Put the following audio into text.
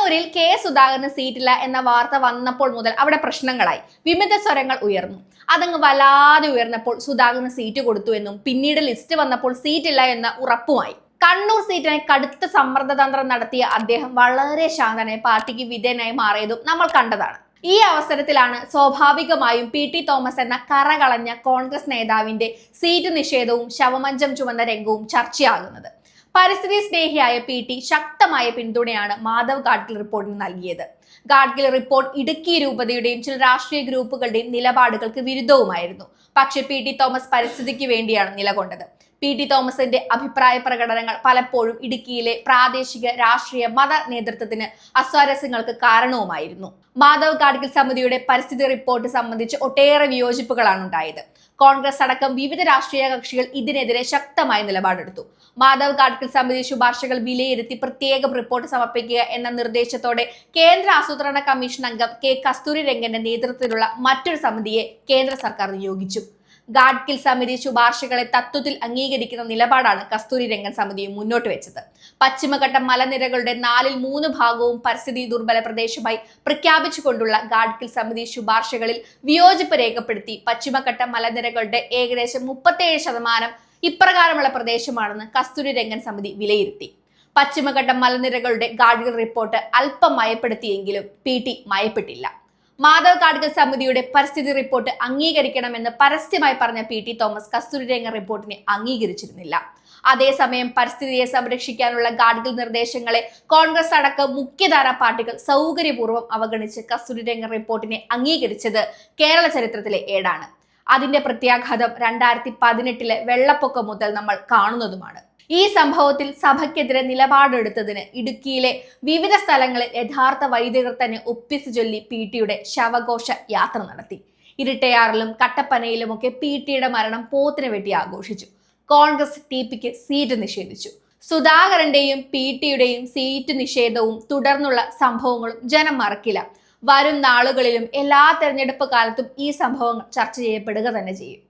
കണ്ണൂരിൽ കെ സുധാകരന് സീറ്റില്ല എന്ന വാർത്ത വന്നപ്പോൾ മുതൽ അവിടെ പ്രശ്നങ്ങളായി. വിമത സ്വരങ്ങൾ ഉയർന്നു. അതങ്ങ് വല്ലാതെ ഉയർന്നപ്പോൾ സുധാകരന് സീറ്റ് കൊടുത്തു എന്നും പിന്നീട് ലിസ്റ്റ് വന്നപ്പോൾ സീറ്റില്ല എന്ന ഉറപ്പുമായി. കണ്ണൂർ സീറ്റിനായി കടുത്ത സമ്മർദ്ദതന്ത്രം നടത്തിയ അദ്ദേഹം വളരെ ശാന്തനായി പാർട്ടിക്ക് വിധേയനായി മാറിയതും നമ്മൾ കണ്ടതാണ്. ഈ അവസരത്തിലാണ് സ്വാഭാവികമായും പി.ടി. തോമസ് എന്ന കറകളഞ്ഞ കോൺഗ്രസ് നേതാവിന്റെ സീറ്റ് നിഷേധവും ശവമഞ്ചം ചുമന്ന രംഗവും ചർച്ചയാകുന്നത്. പരിസ്ഥിതി സ്നേഹിയായ പി.ടി. ശക്തമായ പിന്തുണയാണ് മാധവ് ഗാഡ്ഗിൽ റിപ്പോർട്ടിന് നൽകിയത്. ഗാഡ്ഗിൽ റിപ്പോർട്ട് ഇടുക്കി രൂപതയുടെയും ചില രാഷ്ട്രീയ ഗ്രൂപ്പുകളുടെയും നിലപാടുകൾക്ക് വിരുദ്ധവുമായിരുന്നു. പക്ഷേ പി.ടി. തോമസ് പരിസ്ഥിതിക്ക് വേണ്ടിയാണ് നിലകൊണ്ടത്. പി.ടി. തോമസിന്റെ അഭിപ്രായ പ്രകടനങ്ങൾ പലപ്പോഴും ഇടുക്കിയിലെ പ്രാദേശിക രാഷ്ട്രീയ മത നേതൃത്വത്തിന് അസ്വാരസ്യങ്ങൾക്ക് കാരണവുമായിരുന്നു. മാധവ് ഗാഡ്ഗിൽ സമിതിയുടെ പരിസ്ഥിതി റിപ്പോർട്ട് സംബന്ധിച്ച് ഒട്ടേറെ വിയോജിപ്പുകളാണ് ഉണ്ടായത്. കോൺഗ്രസ് അടക്കം വിവിധ രാഷ്ട്രീയ കക്ഷികൾ ഇതിനെതിരെ ശക്തമായ നിലപാടെടുത്തു. മാധവ് ഗാഡ്ഗിൽ സമിതി ശുപാർശകൾ വിലയിരുത്തി പ്രത്യേക റിപ്പോർട്ട് സമർപ്പിക്കുക എന്ന നിർദ്ദേശത്തോടെ കേന്ദ്ര ആസൂത്രണ കമ്മീഷൻ അംഗം കെ കസ്തൂരി രംഗന്റെ നേതൃത്വത്തിലുള്ള മറ്റൊരു സമിതിയെ കേന്ദ്ര സർക്കാർ നിയോഗിച്ചു. ഗാഡ്ഗിൽ സമിതി ശുപാർശകളെ തത്വത്തിൽ അംഗീകരിക്കുന്ന നിലപാടാണ് കസ്തൂരി രംഗൻ സമിതി മുന്നോട്ട് വെച്ചത്. പശ്ചിമഘട്ട മലനിരകളുടെ 4/3 ഭാഗവും പരിസ്ഥിതി ദുർബല പ്രദേശമായി പ്രഖ്യാപിച്ചുകൊണ്ടുള്ള ഗാഡ്ഗിൽ സമിതി ശുപാർശകളിൽ വിയോജിപ്പ് രേഖപ്പെടുത്തി. പശ്ചിമഘട്ട മലനിരകളുടെ ഏകദേശം 37% ഇപ്രകാരമുള്ള പ്രദേശമാണെന്ന് കസ്തൂരി രംഗൻ സമിതി വിലയിരുത്തി. പശ്ചിമഘട്ട മലനിരകളുടെ ഗാഡ്ഗിൽ റിപ്പോർട്ട് അല്പം മയപ്പെടുത്തിയെങ്കിലും പി.ടി. മയപ്പെട്ടില്ല. മാധവ് ഗാഡ്ഗിൽ സമിതിയുടെ പരിസ്ഥിതി റിപ്പോർട്ട് അംഗീകരിക്കണമെന്ന് പരസ്യമായി പറഞ്ഞ പി.ടി. തോമസ് കസ്തൂരി രംഗൻ റിപ്പോർട്ടിനെ അംഗീകരിച്ചിരുന്നില്ല. അതേസമയം പരിസ്ഥിതിയെ സംരക്ഷിക്കാനുള്ള ഗാഡ്ഗിൽ നിർദ്ദേശങ്ങളെ കോൺഗ്രസ് അടക്കം മുഖ്യധാര പാർട്ടികൾ സൗകര്യപൂർവ്വം അവഗണിച്ച് കസ്തൂരി രംഗൻ റിപ്പോർട്ടിനെ അംഗീകരിച്ചത് കേരള ചരിത്രത്തിലെ ഏടാണ്. അതിന്റെ പ്രത്യാഘാതം 2018 വെള്ളപ്പൊക്കം മുതൽ നമ്മൾ കാണുന്നതുമാണ്. ഈ സംഭവത്തിൽ സഭയ്ക്കെതിരെ നിലപാടെടുത്തതിന് ഇടുക്കിയിലെ വിവിധ സ്ഥലങ്ങളിൽ യഥാർത്ഥ വൈദികർ തന്നെ ഒപ്പിച്ചു ചൊല്ലി പി.ടിയുടെ ശവഘോഷ യാത്ര നടത്തി. ഇരിട്ടയാറിലും കട്ടപ്പനയിലുമൊക്കെ പി.ടിയുടെ മരണം പോത്തിനെ വെട്ടി ആഘോഷിച്ചു. കോൺഗ്രസ് ടി.പിക്ക് സീറ്റ് നിഷേധിച്ചു. സുധാകരന്റെയും പി.ടിയുടെയും സീറ്റ് നിഷേധവും തുടർന്നുള്ള സംഭവങ്ങളും ജനം മറക്കില്ല. വരും നാളുകളിലും എല്ലാ തെരഞ്ഞെടുപ്പ് കാലത്തും ഈ സംഭവങ്ങൾ ചർച്ച ചെയ്യപ്പെടുക തന്നെ ചെയ്യും.